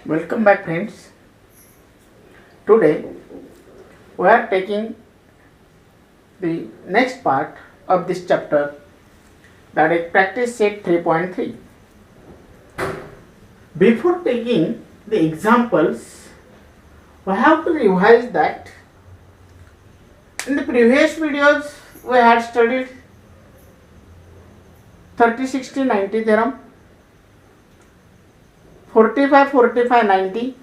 Welcome back, friends. Today we are taking the next part of this chapter, that is practice set 3.3. Before taking the examples, we have to revise that in the previous videos we had studied 30, 60, 90 theorem, 45, 45, 90,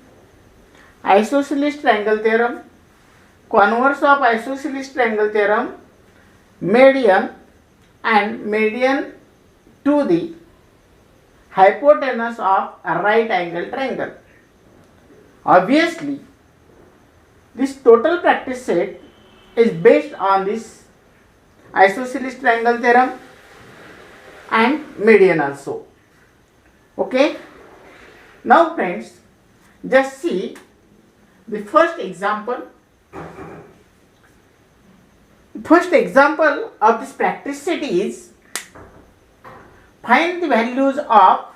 isosceles triangle theorem, converse of isosceles triangle theorem, median and median to the hypotenuse of a right angle triangle. Obviously, this total practice set is based on this isosceles triangle theorem and median also. Okay. Now friends, just see the first example. First example of this practice set is find the values of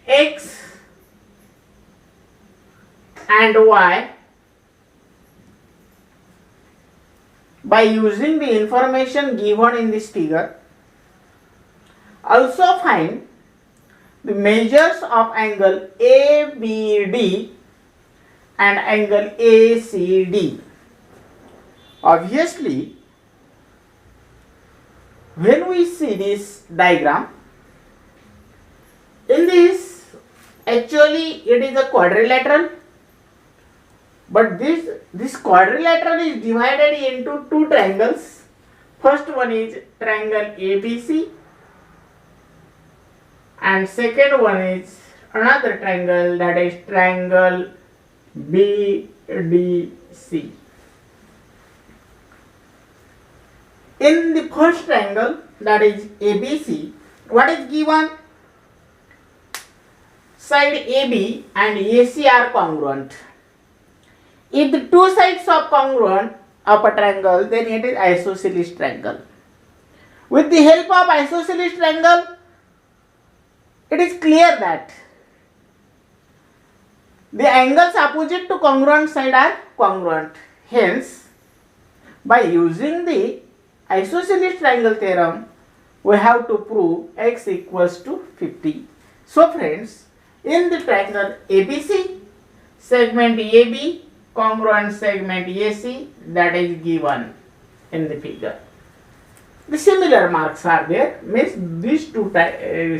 x and y by using the information given in this figure. Also find the measures of angle ABD and angle ACD. Obviously, when we see this diagram, in this actually it is a quadrilateral, but this quadrilateral is divided into two triangles. First one is triangle ABC and second one is another triangle, that is triangle BDC. In the first triangle, that is ABC, what is given? Side AB and AC are congruent. If the two sides are congruent of a triangle, then it is isosceles triangle. With the help of isosceles triangle, it is clear that the angles opposite to congruent side are congruent. Hence, by using the isosceles triangle theorem, we have to prove x equals to 50. So friends, in the triangle ABC, segment AB congruent segment AC, that is given in the figure. The similar marks are there, means these two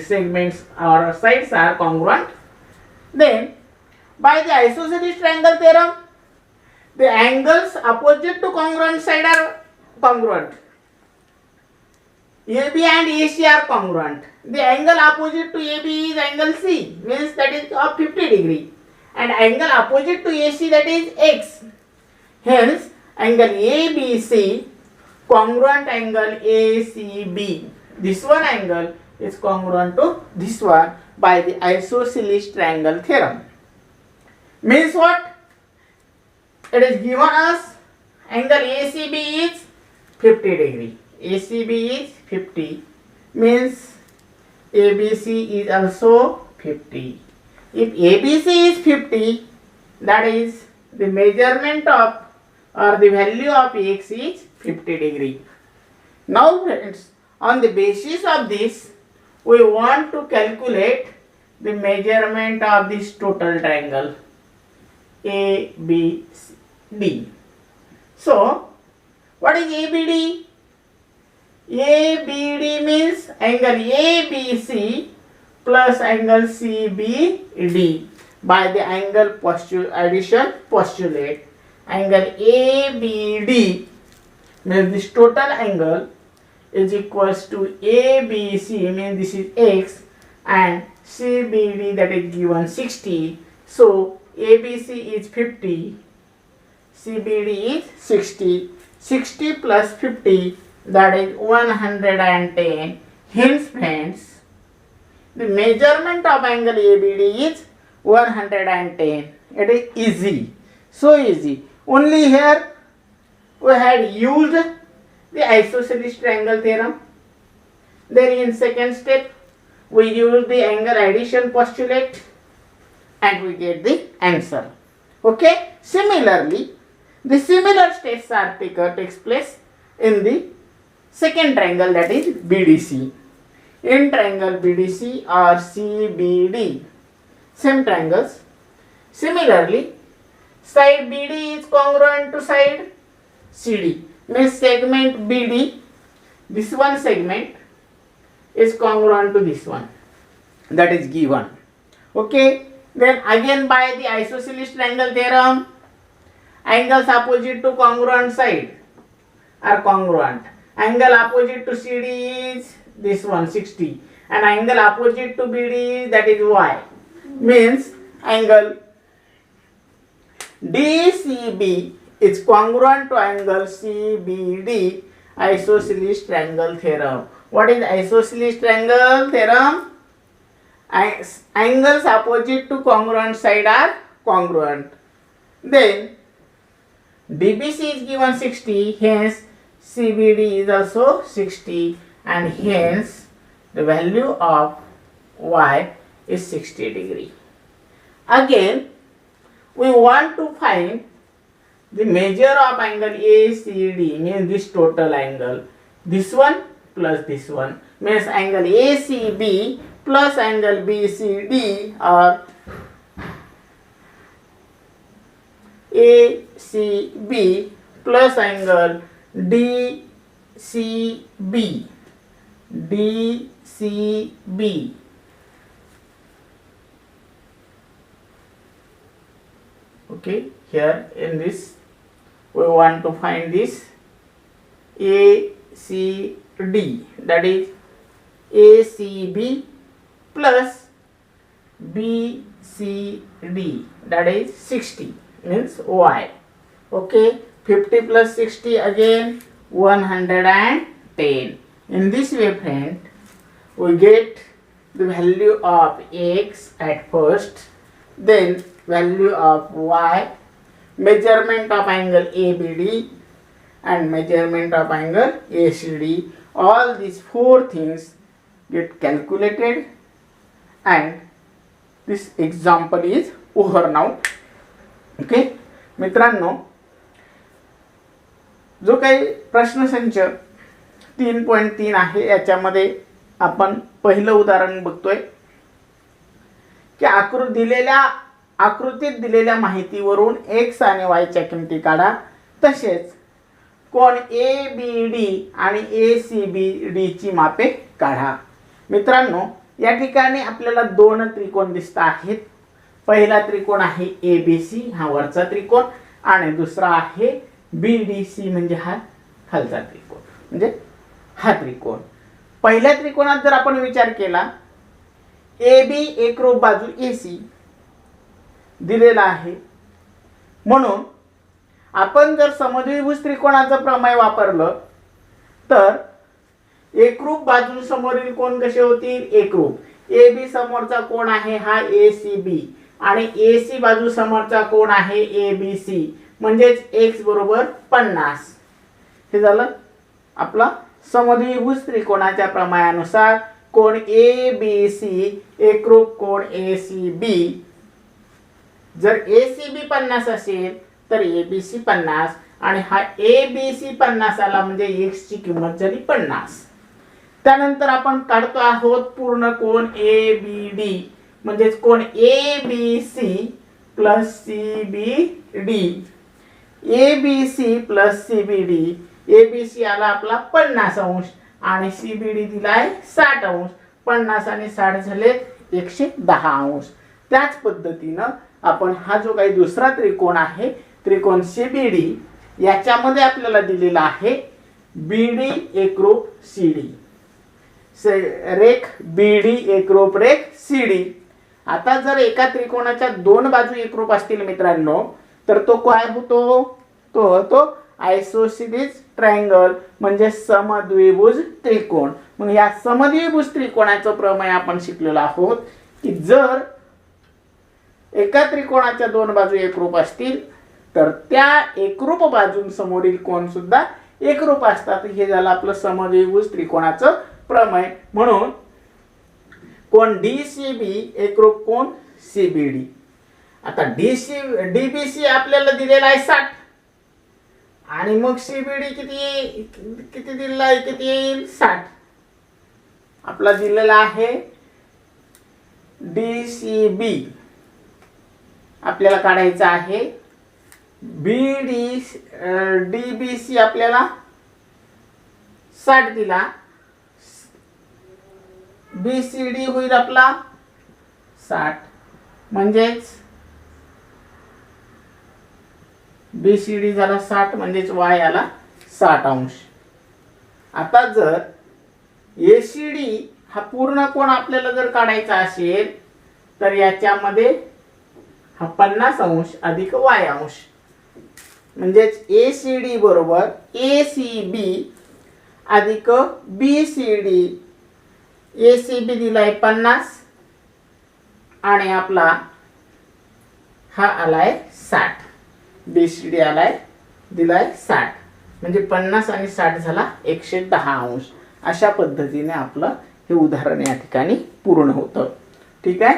segments or sides are congruent. Then by the isosceles triangle theorem, the angles opposite to congruent side are congruent. AB and AC are congruent. The angle opposite to AB is angle C, means that is of 50 degree, and angle opposite to AC, that is X. Hence, angle ABC congruent angle ACB. This one angle is congruent to this one by the isosceles triangle theorem. Means what? It is given us angle ACB is 50 degree. ACB is 50, means ABC is also 50. If ABC is 50, that is the measurement of or the value of x is 50 degree. Now friends, on the basis of this, we want to calculate the measurement of this total triangle ABCD. So, what is ABD? ABD means angle ABC plus angle CBD by the angle addition postulate. Angle ABD means this total angle is equals to ABC, means this is x, and CBD, that is given 60. So ABC is 50, CBD is 60. 60 plus 50, that is 110. Hence friends, the measurement of angle ABD is 110. It is easy, so easy. Only here we had used the isosceles triangle theorem. Then in second step we use the angle addition postulate and we get the answer. Okay. Similarly, the similar steps takes place in the second triangle, that is BDC. In triangle BDC or CBD, same triangles. Similarly, side BD is congruent to side CD. Means segment BD, this one segment is congruent to this one, that is given. Okay. Then again by the isosceles triangle theorem, angles opposite to congruent side are congruent. Angle opposite to CD is this one 60, and angle opposite to BD is, that is Y. Means angle DCB is congruent to angle CBD, isosceles triangle theorem. What is isosceles triangle theorem? Angles opposite to congruent side are congruent. Then DBC is given 60, hence CBD is also 60, and hence the value of Y is 60 degree. Again, we want to find the measure of angle ACD, means this total angle. This one plus this one means angle ACB plus angle BCD, or ACB plus angle DCB. Okay, here in this we want to find this ACD, that is ACB plus BCD, that is 60, means Y. Okay, 50 plus 60 again 110. In this way, friend, we get the value of X at first, then value of Y, measurement of angle ABD, and measurement of angle ACD. All these four things get calculated, and this example is over now. Okay, मित्रांनो, जो काही प्रश्नसंच 3.3 आहे याच्यामध्ये आपण पहिलं उदाहरण बघतोय की आकृतीत दिलेल्या माहितीवरून x आणि y च्या किमती काढा, तसेच कोण ABD आणि ACBD ची मापे काढा. मित्रांनो, या ठिकाणी आपल्याला दोन त्रिकोण दिसत आहेत. पहिला त्रिकोण आहे ABC, हा वरचा त्रिकोण, आणि दुसरा आहे BDC म्हणजे हा खालचा त्रिकोण, म्हणजे हा त्रिकोण. पहिल्या त्रिकोणात जर आपण विचार केला, AB एकरूप बाजू AC दिलेला आहे, म्हणून आपण जर समद्विभुज त्रिकोणाचं प्रमेय वापरलं तर एकरूप बाजूंसमोरील कोण कसे होतील? एकरूप. AB समोरचा कोण आहे हा ACB, आणि AC बाजू समोरचा कोण आहे ABC, म्हणजेच x बरोबर 50. हे झालं आपला समद्विभुज त्रिकोणाच्या प्रमेयानुसार कोण ABC एकरूप कोण ACB. जर ACB 50 असेल तर ABC 50, आणि हा ABC 50 आला म्हणजे x ची किंमत झाली 50. त्यानंतर आपण काढतो आहोत पूर्ण कोण ABD, म्हणजे कोण ABC plus CBD. ABC plus CBD, ABC आला आपला 50 अंश आणि CBD दिलाय 60 अंश. 50 आणि 60 झाले 110 अंश. त्याच पद्धतीनं आपण हा जो काही दुसरा त्रिकोण आहे त्रिकोण CBD, याच्यामध्ये आपल्याला दिलेला आहे BD एकरूप CD, रेख BD एकरूप रेख CD. आता जर एका त्रिकोणाच्या दोन बाजू एकरूप असतील मित्रांनो, तर तो काय होतो? तो होतो आयसोसेलेस ट्रायंगल, म्हणजे समद्विभुज त्रिकोण. मग या समद्विभुज त्रिकोणाचं प्रमेय आपण शिकलेलो आहोत की जर एका त्रिकोणाच्या दोन बाजू एकरूप असतील तर त्या एकरूप बाजूंसमोरील कोण सुद्धा एकरूप असतात. हे झालं आपलं समद्विभुज त्रिकोणाचं प्रमेय. म्हणून कोण DCB एकरूप कोण CBD. आता DBC आपल्याला दिलेला आहे 60 आणि मग CBD किती दिलेला आहे, किती येईल 60. आपला दिलेला आहे DCB आपल्याला काढायचा आहे. DBC आपल्याला 60 दिला. BCD होईल आपला 60 म्हणजेच BCD झाला 60 म्हणजेच y आला 60 अंश. आता जर ACD हा पूर्ण कोण आपल्याला जर काढायचा असेल तर याच्यामध्ये हा 50 अंश अधिक y अंश म्हणजेच ACD बरोबर ACB अधिक BCD. ACB दिलाय 50 आणि आपला हा आलाय 60. BCD आलाय दिलाय 60 म्हणजे 50 आणि 60 झाला 110 अंश. अशा पद्धतीने आपलं हे उदाहरण या ठिकाणी पूर्ण होतं. ठीक आहे.